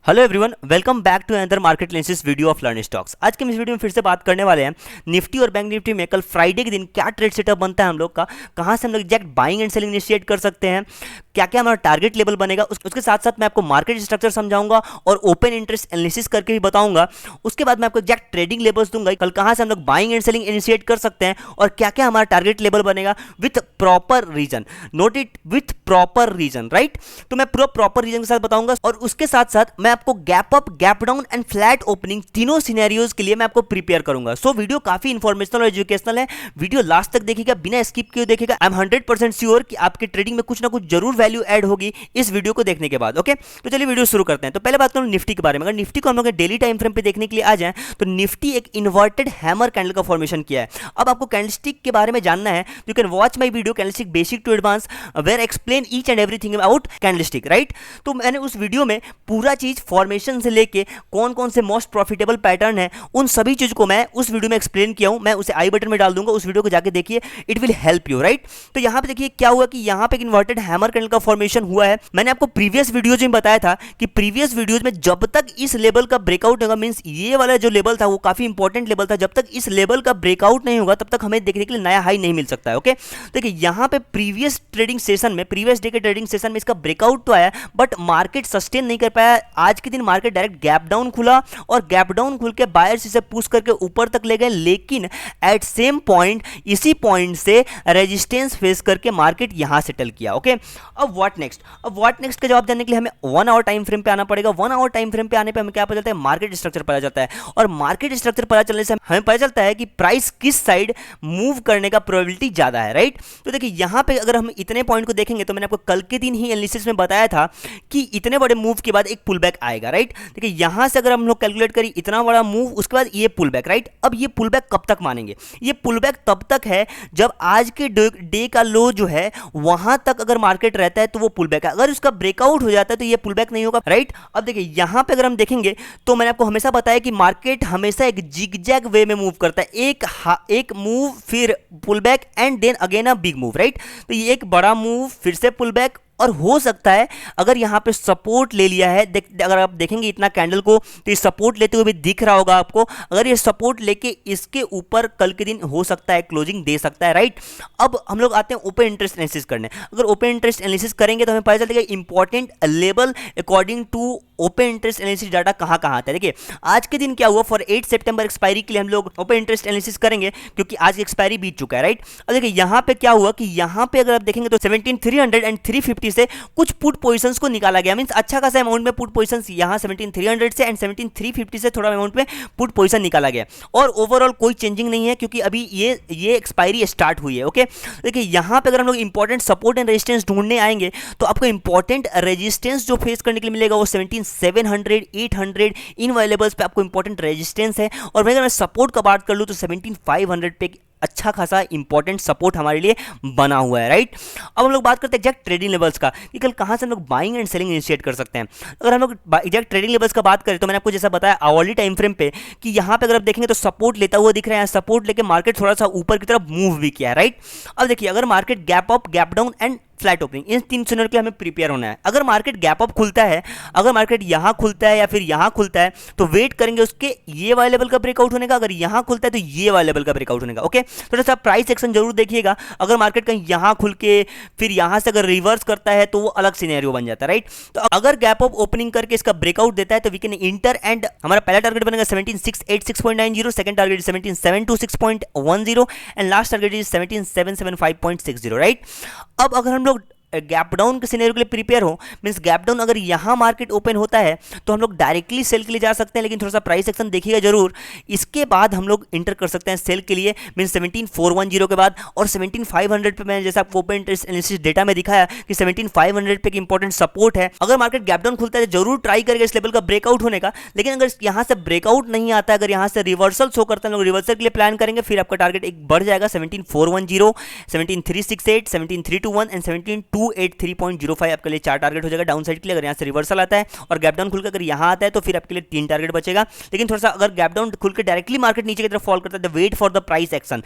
Hello everyone, welcome back to another market analysis video of learn stocks. आज के इस video में फिर से बात करने वाले हैं निफ्टी और बैंक निफ्टी में कल फ्राइडे के दिन क्या ट्रेड सेटअप बनता है हम लोग का, कहां से हम लोग exact buying and selling initiate कर सकते हैं, क्या क्या हमारा टारगेट लेवल बनेगा। उसके साथ साथ मैं आपको मार्केट स्ट्रक्चर समझाऊंगा और ओपन इंटरेस्ट एनालिसिस करके भी बताऊंगा। उसके बाद मैं आपको एग्जैक्ट ट्रेडिंग लेवल्स दूंगा, कल कहां से हम लोग बाइंग एंड सेलिंग इनिशिएट कर सकते हैं और क्या क्या हमारा टारगेट लेवल बनेगा with proper reason. Note it, with proper reason, right. तो मैं पूरा प्रॉपर रीजन के साथ बताऊंगा और उसके साथ साथ मैं आपको gap up, gap down and flat opening तीनों सिनेरियोज के लिए मैं आपको प्रिपेयर करूंगा। सो वीडियो काफी इंफॉर्मेशनल और एजुकेशनल है, वीडियो लास्ट तक देखिएगा, बिना स्किप किए देखिएगा। आई एम 100% श्योर कि आपके ट्रेडिंग में कुछ ना कुछ जरूर वैल्यू ऐड होगी इस वीडियो को देखने के बाद। ओके, तो चलिए वीडियो शुरू करते हैं। तो पहले बात करूं निफ्टी के बारे में। अगर निफ्टी को हम लोग डेली टाइम फ्रेम पे देखने के लिए आ जाएं तो निफ्टी एक इन्वर्टेड हैमर कैंडल का फॉर्मेशन किया है। अब आपको कैंडलस्टिक के बारे में जानना है, you can watch my video candlestick basic to advance where explain each and everything about candlestick, right. तो मैंने उस वीडियो में पूरा चीज फॉर्मेशन से लेके कौन कौन से मोस्ट प्रॉफिटेबल पैटर्न है, उन सभी चीज को मैं उस वीडियो में एक्सप्लेन किया हूं। मैं उसे आई बटन में डाल दूंगा, उस वीडियो को जाके देखिए, it will help you, right. तो यहां पे देखिए क्या हुआ कि यहां पे एक इन्वर्टेड हैमर कैंडल का फॉर्मेशन हुआ है। मैंने आपको प्रीवियस वीडियोज में बताया था कि प्रीवियस वीडियोज में जब तक इस लेवल का ब्रेकआउट होगा, मींस ये वाला जो लेवल था वो काफी इंपॉर्टेंट लेवल था, जब तक इस लेवल का ब्रेकआउट नहीं होगा तब तक हमें देखने के लिए नया हाई नहीं मिल सकता है। ओके, देखिए यहां पे प्रीवियस ट्रेडिंग सेशन में, प्रीवियस डे के ट्रेडिंग सेशन में इसका ब्रेकआउट तो आया बट मार्केट सस्टेन नहीं कर पाया। आज के दिन मार्केट डायरेक्ट गैप डाउन खुला और गैप डाउन खुल के बायर्स इसे पुश करके ऊपर तक ले गए, लेकिन एट सेम पॉइंट, इसी पॉइंट से रेजिस्टेंस फेस करके मार्केट यहां सेटल किया। ओके, अब व्हाट नेक्स्ट, अब व्हाट नेक्स्ट का जवाब देने के लिए हमें 1 आवर टाइम फ्रेम पे आना पड़ेगा। 1 आवर टाइम फ्रेम पे आने पे हमें क्या पता चलता है, मार्केट स्ट्रक्चर पता चलता है। और मार्केट स्ट्रक्चर पता चलने से हमें पता चलता है कि प्राइस किस साइड मूव करने का प्रोबेबिलिटी ज्यादा है, राइट। तो देखिए यहां पे अगर हम इतने पॉइंट को देखेंगे तो मैंने आपको कल के दिन ही एनालिसिस में बताया था कि इतने बड़े मूव के बाद एक पुल बैक आएगा, राइट। देखिए यहां से अगर हम लोग कैलकुलेट करें इतना बड़ा मूव, उसके बाद ये पुल बैक, राइट। अब ये पुल बैक कब तक मानेंगे, ये पुल बैक तब तक है जब आज के डे का लो जो है वहां तक अगर मार्केट रहता है तो वो पुल बैक है। अगर उसका ब्रेकआउट हो जाता है तो ये पुल बैक नहीं होगा, राइट। अब देखिए यहां पे अगर हम देखेंगे तो मैंने आपको हमेशा बताया कि मार्केट हमेशा एक जिगजैग वे में मूव करता है, एक मूव फिर pull back and then again a big move, right. तो ये एक बड़ा मूव फिर से पुल बैक, और हो सकता है अगर यहां पे सपोर्ट ले लिया है, अगर आप देखेंगे इतना कैंडल को तो ये सपोर्ट लेते हुए भी दिख रहा होगा आपको। अगर ये सपोर्ट लेके इसके ऊपर कल के दिन हो सकता है क्लोजिंग दे सकता है, राइट। अब हम लोग आते हैं ओपन इंटरेस्ट एनालिसिस करने। अगर ओपन इंटरेस्ट एनालिसिस करेंगे तो हमें पता चलेगा important level according to open interest analysis data कहां कहां आता है। देखिए आज के दिन क्या हुआ, फॉर 8 सितंबर एक्सपायरी के लिए हम लोग ओपन इंटरेस्ट एनालिसिस करेंगे क्योंकि आज एक्सपायरी बीत चुका है, राइट। अब देखिए यहां पे क्या हुआ कि यहां पे अगर आप देखेंगे तो 17300 एंड 350 से कुछ पुट पोजीशंस को निकाला गया, मींस अच्छा खासा अमाउंट में पुट पोजीशंस यहां 17300 से एंड 17350 से थोड़ा अमाउंट में पुट पोजीशन निकाला गया। और ओवरऑल कोई चेंजिंग नहीं है क्योंकि अभी ये एक्सपायरी स्टार्ट हुई है। ओके, देखिए यहां पे अगर हम लोग इंपॉर्टेंट सपोर्ट एंड रेजिस्टेंस ढूंढने आएंगे तो आपको इंपॉर्टेंट रेजिस्टेंस जो फेस करने के लिए मिलेगा वो 17700, 800 इन वाले लेवल्स पे आपको इंपॉर्टेंट रेजिस्टेंस है। और अगर मैं सपोर्ट का बात कर लूं तो 17500 पे अच्छा खासा इंपॉर्टेंट सपोर्ट हमारे लिए बना हुआ है, राइट। अब हम लोग बात करते हैं एग्जैक्ट ट्रेडिंग लेवल्स का कि कल कहां से हम लोग बाइंग एंड सेलिंग इनिशिएट कर सकते हैं। अगर हम लोग एग्जैक्ट ट्रेडिंग लेवल्स का बात करें तो मैंने आपको जैसा बताया आवरली टाइम फ्रेम पे कि यहां पे अगर आप देखेंगे तो सपोर्ट लेता हुआ दिख रहा है, सपोर्ट लेके मार्केट थोड़ा सा ऊपर की तरफ मूव भी किया है, राइट। अब देखिए अगर market gap up, gap down and flat opening, इन तीन सिनेरियो के लिए हमें प्रिपेयर होना है। अगर मार्केट गैप अप खुलता है, अगर मार्केट यहां खुलता है या फिर यहां खुलता है तो वेट करेंगे उसके ये वाले लेवल का ब्रेकआउट होने का। अगर यहां खुलता है तो ये वाले लेवल का ब्रेकआउट होने का। ओके, थोड़ा सा प्राइस एक्शन जरूर देखिएगा। अगर मार्केट कहीं यहां खुल के फिर यहां से अगर रिवर्स करता है तो वो अलग सिनेरियो बन जाता है, राइट। तो अगर गैप अप ओपनिंग करके इसका ब्रेकआउट देता है तो वी कैन इंटर एंड हमारा पहला टारगेट बनेगा 17686.90, second target 17726.10 and last target is 17775.60, right. अब अगर हम लोग गैप डाउन के सिनेरियो के लिए प्रिपेयर हो, मींस गैप डाउन अगर यहां मार्केट ओपन होता है तो हम लोग डायरेक्टली सेल के लिए जा सकते हैं, लेकिन थोड़ा सा प्राइस एक्शन देखिएगा जरूर। इसके बाद हम लोग इंटर कर सकते हैं सेल के लिए, मींस 17410 के बाद। और 17500 पे मैंने जैसा आपको ओपन इंटरेस्ट एनालिसिस डेटा में दिखाया कि 17500 पे एक इंपॉर्टेंट सपोर्ट है। अगर मार्केट गैप डाउन खुलता है तो जरूर ट्राई करेगा इस लेवल का ब्रेकआउट होने का, लेकिन अगर यहां से ब्रेकआउट नहीं आता, अगर यहां से रिवर्सल शो करता है, लोग रिवर्सल के लिए प्लान करेंगे, फिर आपका टारगेट एक बढ़ जाएगा 17410, 17368, 17321 एंड 17283.05 आपके लिए 4 टारगेट हो जाएगा डाउन साइड के लिए। अगर यहाँ से रिवर्सल आता है और गैप डाउन खुलकर अगर यहाँ आता है तो फिर आपके लिए 3 टारगेट बचेगा। लेकिन थोड़ा सा अगर गैप डाउन खुल के डायरेक्टली मार्केट नीचे की तरफ फॉल करता है तो wait for the price action.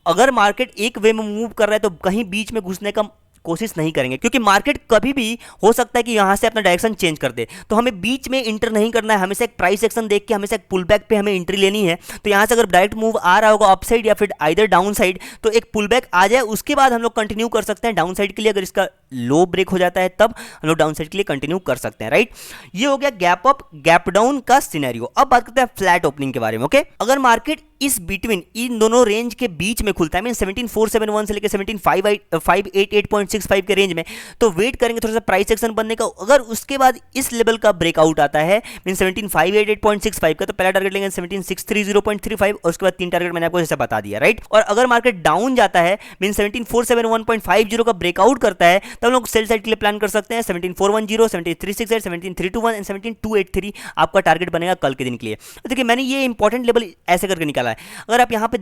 अगर मार्केट एक वे में मूव कर रहा है तो कहीं बीच में घुसने का कोशिश नहीं करेंगे, क्योंकि मार्केट कभी भी हो सकता है कि यहाँ से अपना डायरेक्शन चेंज कर दे। तो हमें बीच में इंटर नहीं करना है, हमेशा एक प्राइस एक्शन देख के हमेशा एक पुल बैक पे हमें एंट्री लेनी है। तो यहाँ से अगर डायरेक्ट मूव आ रहा होगा अप साइड या फिर आइदर डाउन साइड, तो एक पुल बैक आ जाए, उसके बाद हम लोग कंटिन्यू कर सकते हैं डाउन साइड के लिए। अगर इसका लो ब्रेक हो जाता है तब हम लोग डाउन साइड के लिए कंटिन्यू कर सकते हैं, राइट। ये हो गया गैप अप गैप डाउन का सिनेरियो। अब बात करते हैं फ्लैट ओपनिंग के बारे में, ओके। अगर मार्केट इस बिटवीन इन दोनों रेंज के बीच में खुलता है, मीन 17471 से लेकर 17588.65 के रेंज में, तो वेट करेंगे थोड़ा सा प्राइस एक्शन बनने का। अगर उसके बाद इस लेवल का ब्रेकआउट आता है मीन 17588.65 का, तो पहला टारगेट लेंगे 17630.35 और उसके बाद 3 टारगेट मैंने आपको जैसे बता दिया, राइट। और अगर मार्केट डाउन जाता है मीन 17471.50 का ब्रेकआउट करता है, तब हम लोग सेल साइड के लिए प्लान कर सकते हैं। 17410, 17368, 17321 एंड 17283 आपका टारगेट बनेगा कल के दिन के लिए। तो देखिए मैंने ये इंपॉर्टेंट लेवल ऐसे करके निकाला है। अगर आप यहाँ पे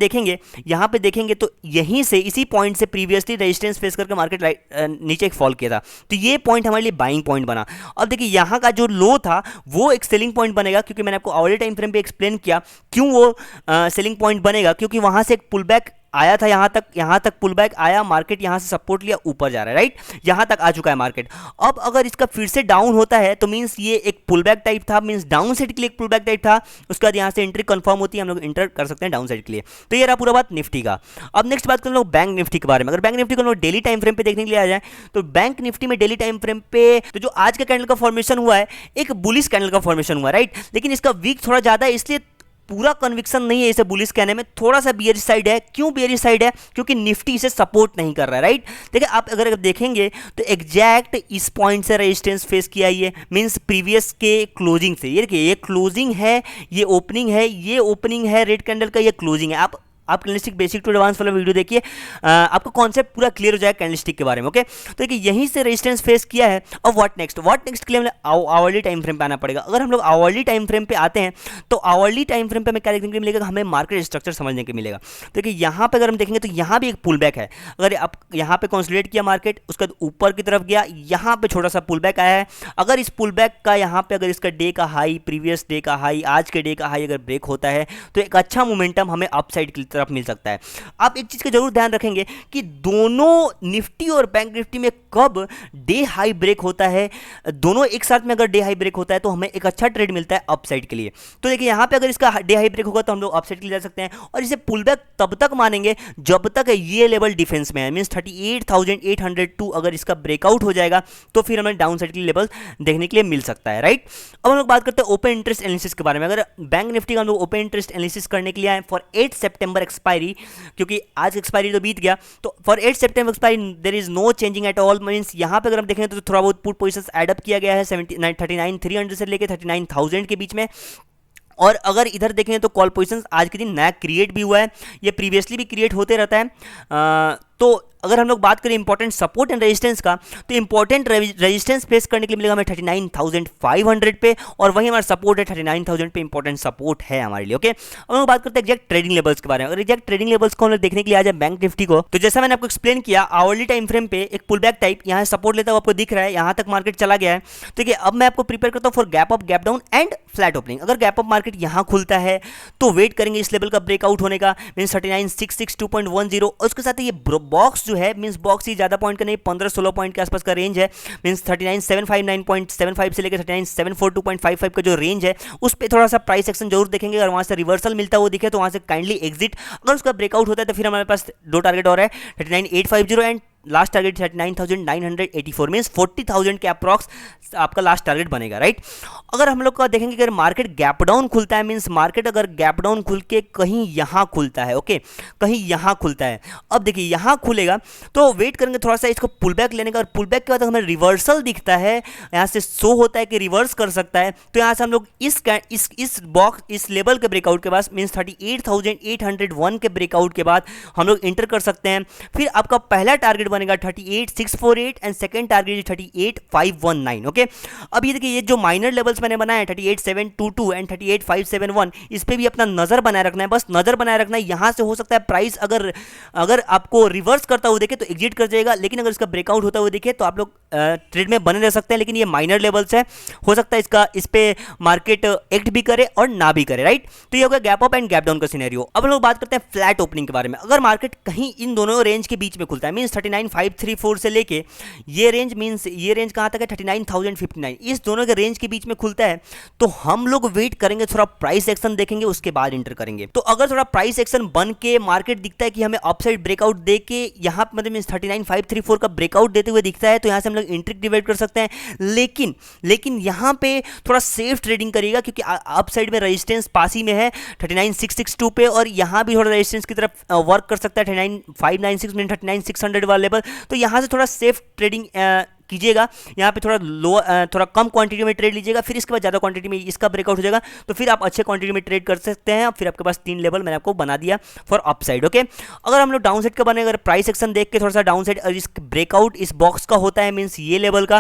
देखेंगे तो यहीं से इसी पॉइंट से प्रीवियसली रेजिस्टेंस फेस करके मार्केट नीचे एक फॉल किया था, तो ये पॉइंट हमारे लिए बाइंग पॉइंट बना। अब देखिए यहाँ का जो लो था वो एक सेलिंग पॉइंट बनेगा, क्योंकि मैंने आपको ऑलरेडी टाइम फ्रेम पे एक्सप्लेन किया क्यों वो सेलिंग पॉइंट बनेगा, क्योंकि वहां से एक पुल बैक आया था, यहां तक पुल बैक आया, मार्केट यहां से सपोर्ट लिया, ऊपर जा रहा है, राइट। यहां तक आ चुका है मार्केट। अब अगर इसका फिर से डाउन होता है तो मींस ये एक पुल बैक टाइप था, मींस डाउन साइड के लिए एक पुल बैक टाइप था। उसके बाद यहां से एंट्री कंफर्म होती है, हम लोग एंटर कर सकते हैं डाउन साइड के लिए। तो ये रहा पूरा बात निफ्टी का। अब नेक्स्ट बात कर लो बैंक निफ्टी के बारे में। अगर बैंक निफ्टी को हम लोग डेली टाइम फ्रेम पे देखने के लिए आ जाए, तो बैंक निफ्टी में डेली टाइम फ्रेम पे तो जो आज का कैंडल का फॉर्मेशन हुआ है, एक बुलिश कैंडल का फॉर्मेशन हुआ, राइट। लेकिन इसका वीक थोड़ा ज्यादा है, इसलिए पूरा कन्विक्शन नहीं है इसे बुलिश कहने में, थोड़ा सा बियरिश साइड है। क्यों बियरिश साइड है? क्योंकि निफ्टी इसे सपोर्ट नहीं कर रहा है, राइट। देखिए आप अगर देखेंगे तो एग्जैक्ट इस पॉइंट से रेजिस्टेंस फेस किया, ये मींस प्रीवियस के क्लोजिंग से। ये देखिए ये क्लोजिंग है, ये ओपनिंग है, ये ओपनिंग है रेड कैंडल का, ये क्लोजिंग है। आप कैंडलस्टिक बेसिक टू एडवांस वाला वीडियो देखिए, आपको कॉन्सेप्ट पूरा क्लियर हो जाएगा कैंडलस्टिक के बारे में, ओके। तो देखिए यहीं से रेजिस्टेंस फेस किया है। अब व्हाट नेक्स्ट के लिए हमें आवरली टाइम फ्रेम पे आना पड़ेगा। अगर हम लोग आवरली टाइम फ्रेम पे आते हैं तो आवरली टाइम फ्रेम पे हमें क्या देखने को मिलेगा, हमें मार्केट स्ट्रक्चर समझने को मिलेगा। तो देखिए यहाँ पे अगर हम देखेंगे तो यहाँ भी एक पुल बैक है। अगर आप यहाँ पे कंसोलिडेट किया मार्केट, उसके बाद ऊपर की तरफ गया, यहाँ पे छोटा सा पुल बैक आया है। अगर इस पुल बैक का यहाँ पे अगर इसका डे का हाई, प्रीवियस डे का हाई, आज के डे का हाई अगर ब्रेक होता है, तो एक अच्छा मोमेंटम हमें अपसाइड की तरफ मिल सकता है। आप एक चीज का जरूर ध्यान रखेंगे कि दोनों निफ्टी और बैंक निफ्टी में कब डे हाई ब्रेक होता है, दोनों एक साथ में अगर डे हाई ब्रेक होता है तो हमें एक अच्छा ट्रेड मिलता है अपसाइड के लिए। तो देखिए यहाँ पे अगर इसका डे हाई ब्रेक होगा तो हम लोग अपसाइड के लिए जा सकते हैं, और इसे पुल बैक तब तक मानेंगे जब तक ये लेवल डिफेंस में है, मींस 38,802 अगर इसका ब्रेकआउट हो जाएगा तो फिर हमें डाउन साइड के लेवल देखने के लिए मिल सकता है, राइट। अब हम लोग बात करते हैं ओपन इंटरेस्ट एनालिसिस के बारे में। अगर बैंक निफ्टी का हम लोग ओपन इंटरेस्ट एनालिसिस करने के लिए आए फॉर 8 सितंबर एक्सपायरी, क्योंकि आज एक्सपायरी तो बीत गया, तो फॉर 8 सितंबर expiry there is no changing at all. Means यहाँ पे अगर हम देखेंगे तो थोड़ा बहुत पुट पोजीशंस ऐड अप किया गया है 39,300 से लेकर 39,000 के बीच में। और अगर इधर देखें तो कॉल पोजीशंस आज के दिन नया क्रिएट भी हुआ है, ये प्रीवियसली भी क्रिएट होते रहता है। तो अगर हम लोग बात करें इंपॉर्टेंट सपोर्ट एंड रेजिस्टेंस का, तो इंपॉर्टेंट रेजिस्टेंस फेस करने के लिए मिलेगा हमें 39,500 पे, और वही हमारा सपोर्ट है 39,000 पे, इंपॉर्टेंट सपोर्ट है हमारे लिए, ओके। अब हम लोग बात करते हैं एग्जैक्ट ट्रेडिंग लेवल्स के बारे में। अगर एग्जैक्ट ट्रेडिंग लेवल्स को हम लोग देखने के लिए आ जाए बैंक निफ्टी को, तो जैसा मैंने आपको एक्सप्लेन किया, आवरली टाइम फ्रेम पे एक पुल बैक टाइप यहाँ सपोर्ट लेता हुआ आपको दिख रहा है, यहाँ तक मार्केट चला गया है। ठीक है, अब मैं आपको प्रिपेयर करता हूँ for gap up, gap down and flat opening. अगर गैप अप मार्केट यहाँ खुलता है तो वेट करेंगे इस लेवल का ब्रेकआउट होने का, मींस 39,662.10, और उसके साथ ये बॉक्स जो है, मींस बॉक्स ही ज्यादा पॉइंट का नहीं, 15-16 पॉइंट के आसपास का रेंज है, मींस 39,759.75 से लेकर 39,742.55 का जो रेंज है, उस पे थोड़ा सा प्राइस एक्शन जरूर देखेंगे। अगर वहां से रिवर्सल मिलता हुआ दिखे तो वहां से काइंडली एग्जिट। अगर उसका ब्रेकआउट होता है तो फिर हमारे पास दो टारगेट और है, 39,850 एंड लास्ट टारगेट 39,984, मींस 40,000 के अप्रॉक्स आपका लास्ट टारगेट बनेगा, राइट। अगर हम लोग का देखेंगे अगर मार्केट गैप डाउन खुलता है, मींस मार्केट अगर गैप डाउन खुल के कहीं यहाँ खुलता है, ओके, कहीं यहाँ खुलता है, अब देखिए यहाँ खुलेगा तो वेट करेंगे थोड़ा सा इसको पुल बैक लेने का, और पुल बैक के बाद हमें रिवर्सल दिखता है, यहाँ से शो होता है कि रिवर्स कर सकता है, तो यहाँ से हम लोग इस बॉक्स, इस लेवल के ब्रेकआउट के बाद, मींस 38,801 के ब्रेकआउट के बाद हम लोग इंटर कर सकते हैं। फिर आपका पहला टारगेट बनेगा 38,648 एंड सेकंड टारगेट 38,519, ओके। अब ये देखिए ये जो माइनर लेवल्स मैंने बनाए 38,722 एंड 38,571, इस पे भी अपना नजर बनाए रखना है, बस नजर बनाए रखना है। यहां से हो सकता है प्राइस अगर आपको रिवर्स करता हुआ देखे तो एग्जिट कर जाएगा, लेकिन अगर इसका ब्रेकआउट होता हुआ देखे तो आप लोग ट्रेड में बने रह सकते हैं। लेकिन ये माइनर लेवल्स है, हो सकता है इस पे मार्केट एक्ट भी करे और ना भी करे, राइट। तो ये होगा gap up and gap down का सिनेरियो। अब हम लोग बात करते हैं फ्लैट ओपनिंग के बारे में। अगर मार्केट कहीं इन दोनों रेंज के बीच में खुलता है, मींस 39 39,534 से लेके ये रेंज मींस ये रेंज कहाँ तक है 39,059, इस दोनों के रेंज के बीच में खुलता है। तो हम लोग वेट करेंगे, थोड़ा प्राइस एक्शन देखेंगे, उसके बाद इंटर करेंगे। तो अगर थोड़ा प्राइस एक्शन बन के मार्केट दिखता है कि हमें अपसाइड ब्रेकआउट दे के यहाँ पर मतलब 39,534 का ब्रेकआउट देते हुए दिखता है, तो यहाँ से हम लोग एंट्री डिवाइड कर सकते हैं। लेकिन यहाँ पे थोड़ा सेफ ट्रेडिंग करिएगा, क्योंकि अपसाइड में रेजिस्टेंस पास ही में है 39,662 पे, और यहाँ भी थोड़ा रेजिस्टेंस की तरफ वर्क कर सकता है 39,596 में 39,600 वाला लेवल। तो यहाँ से थोड़ा सेफ ट्रेडिंग कीजिएगा। यहाँ पे थोड़ा थोड़ा कम क्वांटिटी में ट्रेड लीजिएगा, फिर इसके बाद ज़्यादा क्वांटिटी में इसका ब्रेकआउट हो जाएगा, तो फिर आप अच्छे क्वांटिटी में ट्रेड कर सकते हैं। फिर आपके पास 3 लेवल मैंने आपको बना दिया फॉर अपसाइड। ओके, अगर हम लोग डाउन साइड का बने, अगर प्राइस एक्शन देख के थोड़ा सा डाउन साइड इस ब्रेकआउट इस बॉक्स का होता है, मीन्स ये लेवल का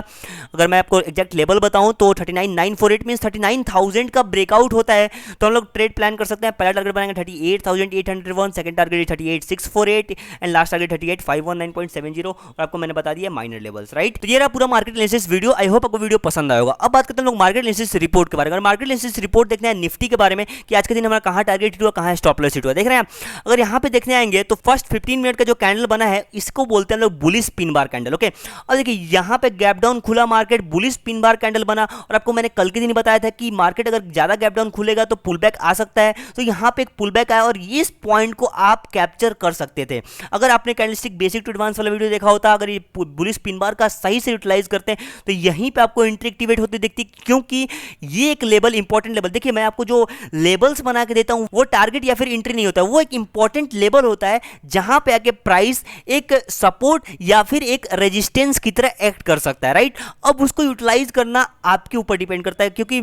अगर मैं आपको एग्जैक्ट लेवल बताऊँ तो 39,948 मीन्स 39,000 का ब्रेकआउट होता है, तो हम लोग ट्रेड प्लान कर सकते हैं। पहला टारगेट बनाएंगे 38,801, second target 38,648 and last target 38,519.70, और आपको मैंने बता दिया माइनर लेवल्स, राइट। तो ये रहा पूरा market analysis video. I hope आपको वीडियो पसंद आएगा। अब बात करते हैं लोग मार्केट एनालिसिस रिपोर्ट के बारे में। अगर मार्केट एनालिसिस रिपोर्ट देखना है निफ्टी के बारे में कि आज के दिन हमारा कहां टारगेट हिट हुआ, कहां स्टॉप लॉस हिट हुआ, देख रहे हैं। अगर यहां पे देखने आएंगे तो फर्स्ट 15 मिनट का जो कैंडल बना है इसको बोलते हैं लोग bullish pin bar candle. Okay, और देखिए यहां पे गैप डाउन खुला market, bullish pin bar candle बना, और आपको मैंने कल के दिन बताया था कि मार्केट अगर ज्यादा गैप डाउन खुलेगा तो पुल बैक आ सकता है। तो यहां पे एक पुल बैक आया और इस पॉइंट को आप कैप्चर कर सकते थे अगर आपने कैंडलस्टिक बेसिक टू एडवांस वाला वीडियो देखा होता। अगर ये बुलिश पिन बार का सही से यूटिलाइज करते हैं तो यहीं पे आपको एंट्री एक्टिवेट होती दिखती, क्योंकि ये एक लेवल इंपॉर्टेंट लेवल। देखिए मैं आपको जो लेवल्स बना के देता हूं वो टारगेट या फिर एंट्री नहीं होता, वो एक इंपॉर्टेंट लेवल होता है जहां पे आके प्राइस एक सपोर्ट या फिर एक रेजिस्टेंस की तरह एक्ट कर सकता है, राइट। अब उसको यूटिलाइज करना आपके ऊपर डिपेंड करता है, क्योंकि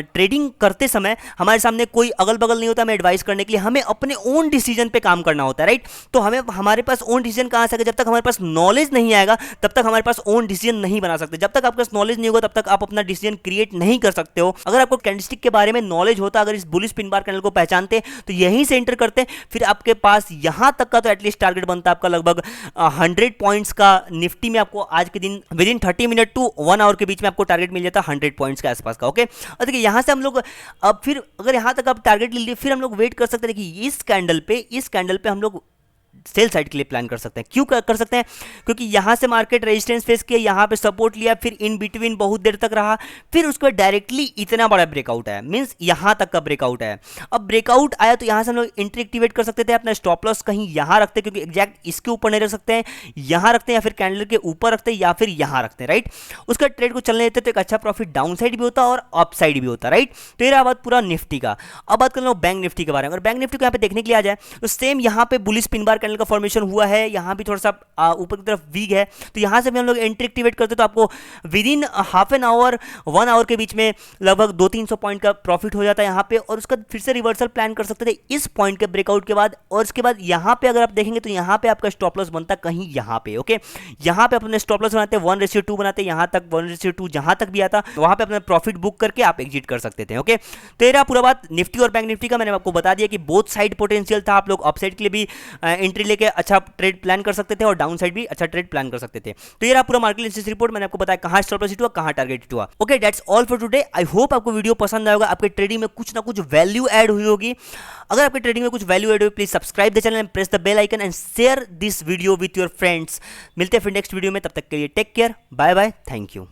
ट्रेडिंग करते समय हमारे सामने कोई अगल बगल नहीं होता हमें एडवाइस करने के लिए, हमें अपने ओन डिसीजन पे काम करना होता है, राइट। तो हमें हमारे पास ओन डिसीजन कहां से आएगा, जब तक हमारे पास नॉलेज नहीं आएगा तब तक हमारे पास ओन डिसीजन नहीं बना सकते। जब तक आपके पास नॉलेज नहीं होगा तब तक आप अपना डिसीजन क्रिएट नहीं कर सकते हो। अगर आपको कैंडलस्टिक के बारे में नॉलेज होता, अगर इस बुलिश पिन बार कैंडल को पहचानते तो यहीं से एंटर करते, फिर आपके पास यहां तक का तो एटलीस्ट टारगेट बनता आपका लगभग 100 पॉइंट्स का। निफ्टी में आपको आज के दिन within 30 minute to 1 hour के बीच में आपको टारगेट मिल जाता 100 पॉइंट्स के आसपास का। ओके, और देखिए यहां से हम लोग अब फिर अगर यहां तक आप टारगेट ले लिए, फिर हम लोग वेट कर सकते हैं। देखिए इस कैंडल पे हम लोग सेल साइड के लिए प्लान कर सकते हैं। क्यों कर सकते हैं, क्योंकि यहां से मार्केट रेजिस्टेंस फेस किया, यहां पे सपोर्ट लिया, फिर इन बिटवीन बहुत देर तक रहा, फिर उसके बाद डायरेक्टली इतना बड़ा ब्रेकआउट आया, मींस यहां तक का ब्रेकआउट आया। अब ब्रेकआउट आया तो यहां से हम लोग एंट्री एक्टिवेट कर सकते थे, अपना स्टॉप लॉस कहीं यहां रखते हैं, क्योंकि एग्जैक्ट इसके ऊपर नहीं रख सकते हैं, यहां रखते हैं या फिर कैंडल के ऊपर रखते हैं या फिर यहां रखते हैं, राइट। उसका ट्रेड को चलने देते तो एक अच्छा प्रॉफिट डाउन साइड भी होता और अप साइड भी होता, राइट। तो ये रहा बात पूरा निफ्टी का। अब बात कर लो बैंक निफ्टी के बारे में। अगर बैंक निफ्टी को यहाँ पे देखने के लिए आ जाए तो सेम यहाँ पे बुलिश पिन बार कैंडल का फॉर्मेशन हुआ है, यहाँ भी थोड़ा सा ऊपर की तरफ वीक है, तो यहाँ से भी हम लोग एंट्री एक्टिवेट करते तो आपको within half an hour 1 hour के बीच में लगभग 200-300 पॉइंट का प्रॉफिट हो जाता है यहाँ पे, और उसका फिर से रिवर्सल प्लान कर सकते थे इस पॉइंट के ब्रेकआउट के बाद। और इसके बाद यहाँ पे अगर आप देखेंगे तो यहाँ पे आपका स्टॉप लॉस बनता कहीं यहाँ पे। ओके, यहाँ पे अपने स्टॉप लॉस बनाते 1:2 बनाते, यहाँ तक 1:2 जहाँ तक भी आता वहाँ पे अपना प्रॉफिट बुक करके आप एग्जिट कर सकते थे। ओके, तो ये रहा पूरा बात निफ्टी और बैंक निफ्टी का। मैंने आपको बता दिया कि बोथ साइड पोटेंशियल था, आप लोग अपसाइड के लिए भी एंट्री लेके अच्छा ट्रेड प्लान कर सकते थे और डाउन साइड भी अच्छा ट्रेड प्लान कर सकते थे। तो ये रहा पूरा मार्केट एनालिसिस रिपोर्ट। मैंने आपको बताया कहां स्टॉप लॉस हिट हुआ, कहां टारगेट हिट हुआ। Okay, that's all for today. I hope आपको वीडियो पसंद आएगा, आपके ट्रेडिंग में कुछ ना कुछ वैल्यू ऐड हुई होगी। अगर आपके ट्रेडिंग में कुछ वैल्यू ऐड हुई, please subscribe the channel and press the bell icon and share this video with your friends. मिलते हैं फिर नेक्स्ट वीडियो में, तब तक के लिए take care, bye bye, thank you.